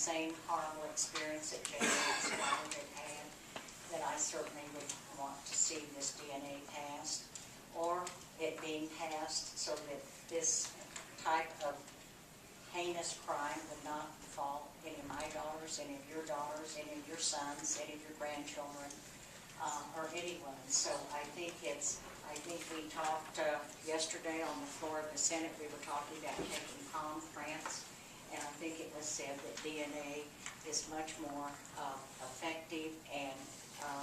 same horrible experience that Jamie described had, that I certainly would want to see this DNA passed, or it being passed so that this type of heinous crime would not befall any of my daughters, any of your daughters, any of your sons, any of your grandchildren, or anyone. So I think we talked yesterday on the floor of the Senate, we were talking about taking palm prints, and I think it was said that DNA is much more effective and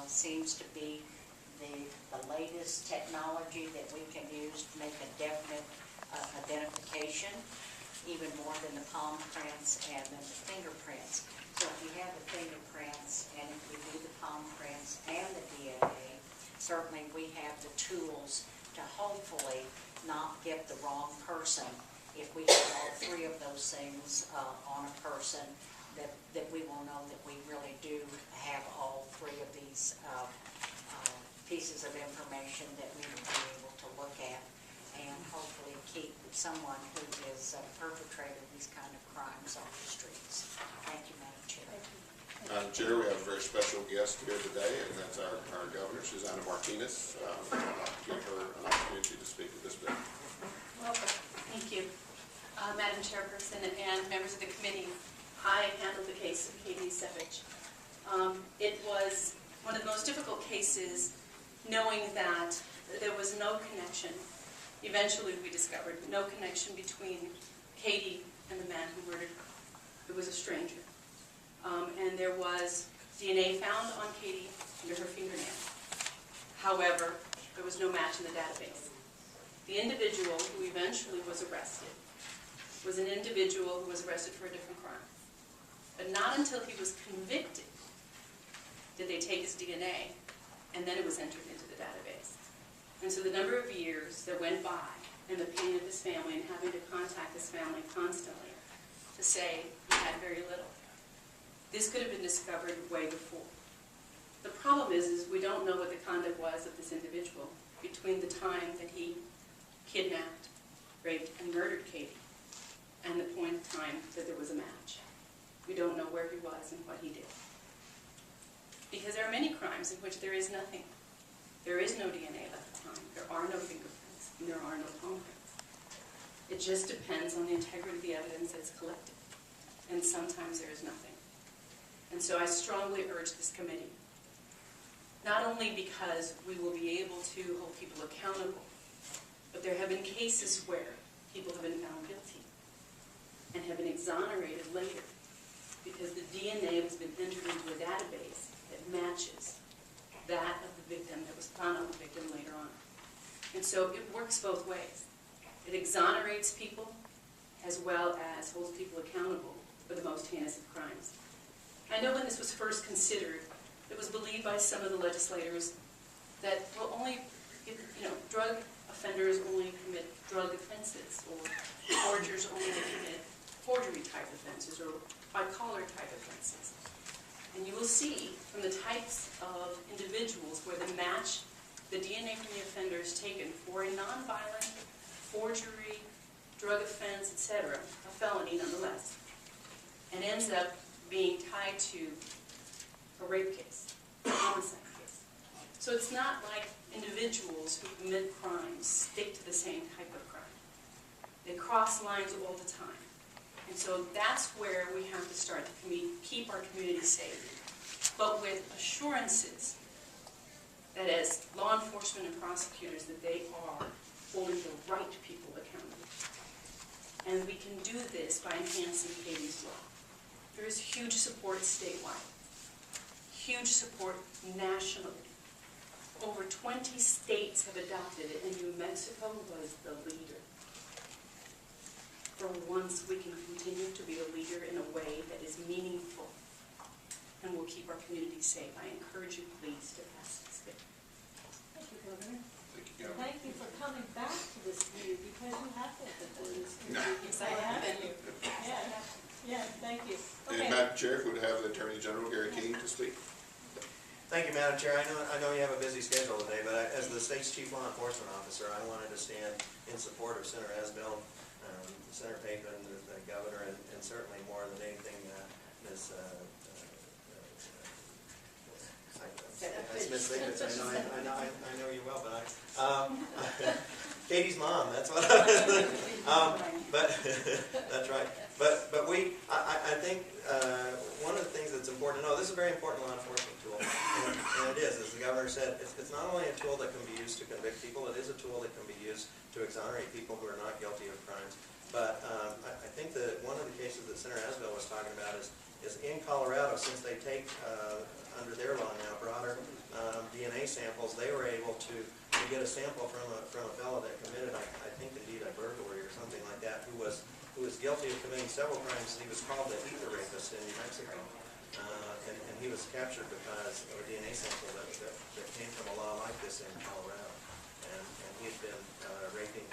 seems to be the latest technology that we can use to make a definite identification, even more than the palm prints and then the fingerprints. So if you have the fingerprints and if we do the palm prints and the DNA, certainly we have the tools to hopefully not get the wrong person. If we have all three of those things on a person, that we will know that we really do have all three of these pieces of information that we will be able to look at and hopefully keep someone who is a perpetrator of these kind of crimes off the streets. Thank you, Madam Chair. Madam Chair, we have a very special guest here today, and that's our Governor, Susana Martinez. I'd like to give her an opportunity to speak at this bill. Welcome. Thank you. Madam Chairperson and members of the committee, I handled the case of Katie Savage. It was one of the most difficult cases, knowing that there was no connection. Eventually we discovered no connection between Katie and the man who murdered her. It was a stranger. And there was DNA found on Katie under her fingernail. However, there was no match in the database. The individual who eventually was arrested was an individual who was arrested for a different crime. But not until he was convicted did they take his DNA, and then it was entered into the database. And so the number of years that went by, and the pain of his family, and having to contact his family constantly to say he had very little. This could have been discovered way before. The problem is we don't know what the conduct was of this individual between the time that he kidnapped, raped, and murdered Katie and the point of time that there was a match. We don't know where he was and what he did. Because there are many crimes in which there is nothing. There is no DNA left behind. There are no fingerprints, and there are no palm prints. It just depends on the integrity of the evidence that's collected. And sometimes there is nothing. And so I strongly urge this committee, not only because we will be able to hold people accountable, but there have been cases where people have been found guilty and have been exonerated later because the DNA has been entered into a database that matches that of the victim that was found on the victim later on. And so it works both ways. It exonerates people as well as holds people accountable for the most heinous of crimes. I know when this was first considered, it was believed by some of the legislators that, well, only, drug offenders only commit drug offenses, or forgers only commit forgery type offenses, or white-collar type offenses. And you will see from the types of individuals where they match the DNA from the offenders taken for a nonviolent forgery, drug offense, etc., a felony nonetheless, and ends up being tied to a rape case, a homicide case. So it's not like individuals who commit crimes stick to the same type of crime. They cross lines all the time. And so that's where we have to start to keep our community safe, but with assurances that as law enforcement and prosecutors that they are holding the right people accountable. And we can do this by enhancing Katie's law. There is huge support statewide, huge support nationally. Over 20 states have adopted it, and New Mexico was the leader. For once, we can continue to be a leader in a way that is meaningful and will keep our community safe. I encourage you, please, to pass this bill. Thank you, Governor. Thank you, Governor. Thank you for coming back to this meeting because you have been before this No. committee. Yes, I have. Thank you. Yeah, thank you. And Okay. Madam Chair, if we would have the Attorney General, Gary King, to speak. Thank you, Madam Chair. I know you have a busy schedule today, but as the state's chief law enforcement officer, I wanted to stand in support of Senator Asbell, Senator Payton, the governor, and certainly more than anything, Ms. statements. I know you well, but Katie's mom, that's what but that's right. But I think one of the things that's important to know, this is a very important law enforcement tool. And it is, as the governor said, it's not only a tool that can be used to convict people, it is a tool that can be used to exonerate people who are not guilty of crimes. But I think that one of the cases that Senator Asbell was talking about is in Colorado, since they take, under their law now, broader DNA samples, they were able to get a sample from a fellow that committed, I think indeed a burglary or something like that, who was guilty of committing several crimes. He was called the ether rapist in New Mexico. And he was captured because of a DNA sample that came from a law like this in Colorado. And he had been raping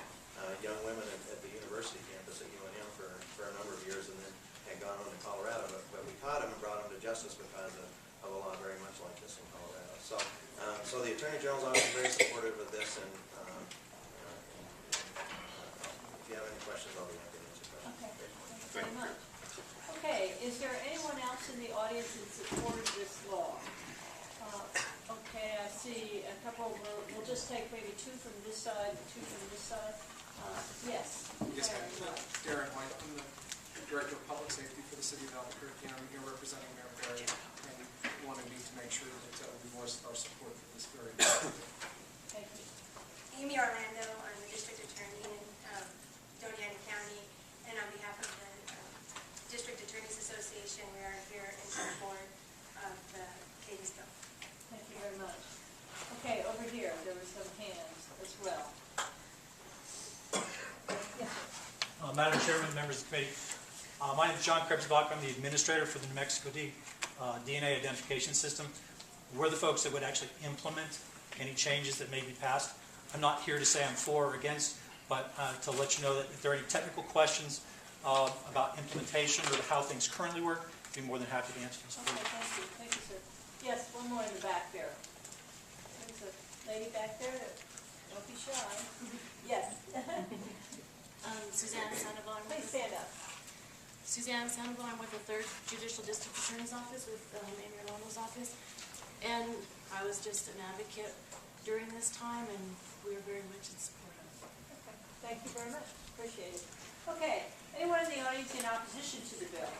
young women at the university campus at UNM for a number of years, and then had gone on to Colorado. But we caught him and brought him to justice because of a law very much like this in Colorado. So the Attorney General's office is very supportive of this, and if you have any questions, I'll be happy to answer questions. Okay, thank you very much. Okay, is there anyone else in the audience in support of this law? Okay, I see a couple, we'll just take maybe two from this side, two from this side. Yes. Yes, ma'am. Darren White, I'm the Director of Public Safety for the City of Albuquerque, and I'm here representing Mayor Berry and wanting me to make sure that we voice our support for this very important. Thank you. Amy Orlando, I'm the District Attorney in Doña Ana County, and on behalf of the District Attorneys Association, we are here in support of the Katie's bill. Thank you very much. Okay, over here, there were some hands as well. Yes, sir. Madam Chairman, members of the committee, my name is John Krebsbach. I'm the administrator for the New Mexico DNA identification system. We're the folks that would actually implement any changes that may be passed. I'm not here to say I'm for or against, but to let you know that if there are any technical questions about implementation or how things currently work, I'd be more than happy to answer those. Okay, thank you, sir. Yes, one more in the back there. There's a lady back there, don't be shy. Yes. Suzanne Sandoval. Please stand up. Suzanne Sandoval, I'm with the 3rd Judicial District Attorney's Office with Amy Orlando's office. And I was just an advocate during this time, and we are very much in support of it. Okay, thank you very much. Appreciate it. Okay, anyone in the audience in opposition to the bill?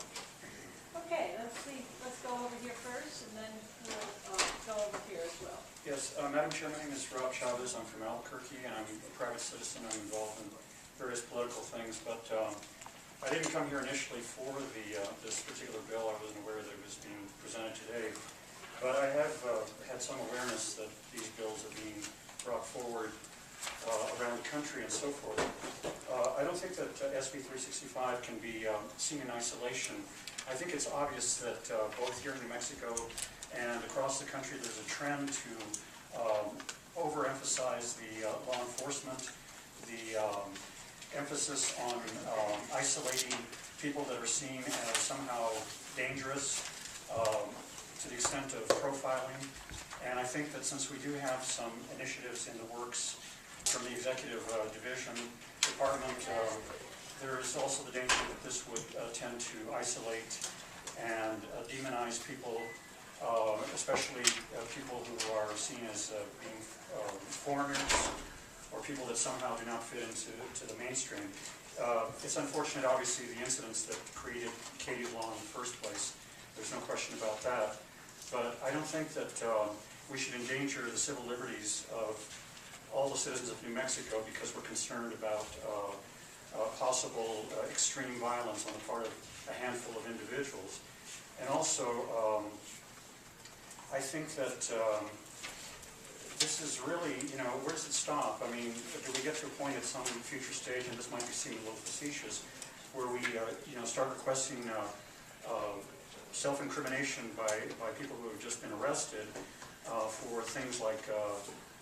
Okay, let's see. Let's go over here first, and then we'll go over here as well. Yes, Madam Chair, my name is Rob Chavez. I'm from Albuquerque, and I'm a private citizen. I'm involved in various political things, but I didn't come here initially for this particular bill. I wasn't aware that it was being presented today, but I have had some awareness that these bills are being brought forward around the country and so forth. I don't think that SB 365 can be seen in isolation. I think it's obvious that both here in New Mexico and across the country there's a trend to overemphasize the law enforcement, the emphasis on isolating people that are seen as somehow dangerous to the extent of profiling. And I think that since we do have some initiatives in the works from the executive department, there is also the danger that this would tend to isolate and demonize people, especially people who are seen as being foreigners or people that somehow do not fit into the mainstream. It's unfortunate, obviously, the incidents that created Katie's law in the first place. There's no question about that. But I don't think that we should endanger the civil liberties of all the citizens of New Mexico because we're concerned about possible extreme violence on the part of a handful of individuals. And also, I think that this is really, where does it stop? I mean, do we get to a point at some future stage, and this might be seeming a little facetious, where we, start requesting self-incrimination by people who have just been arrested for things like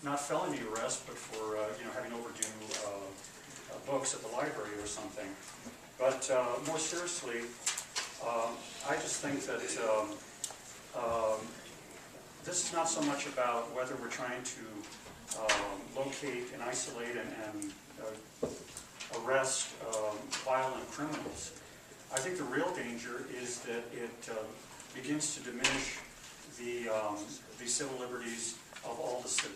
not felony arrest, but for having overdue books at the library or something. But more seriously, I just think that this is not so much about whether we're trying to locate and isolate and arrest violent criminals. I think the real danger is that it begins to diminish the civil liberties of the citizens.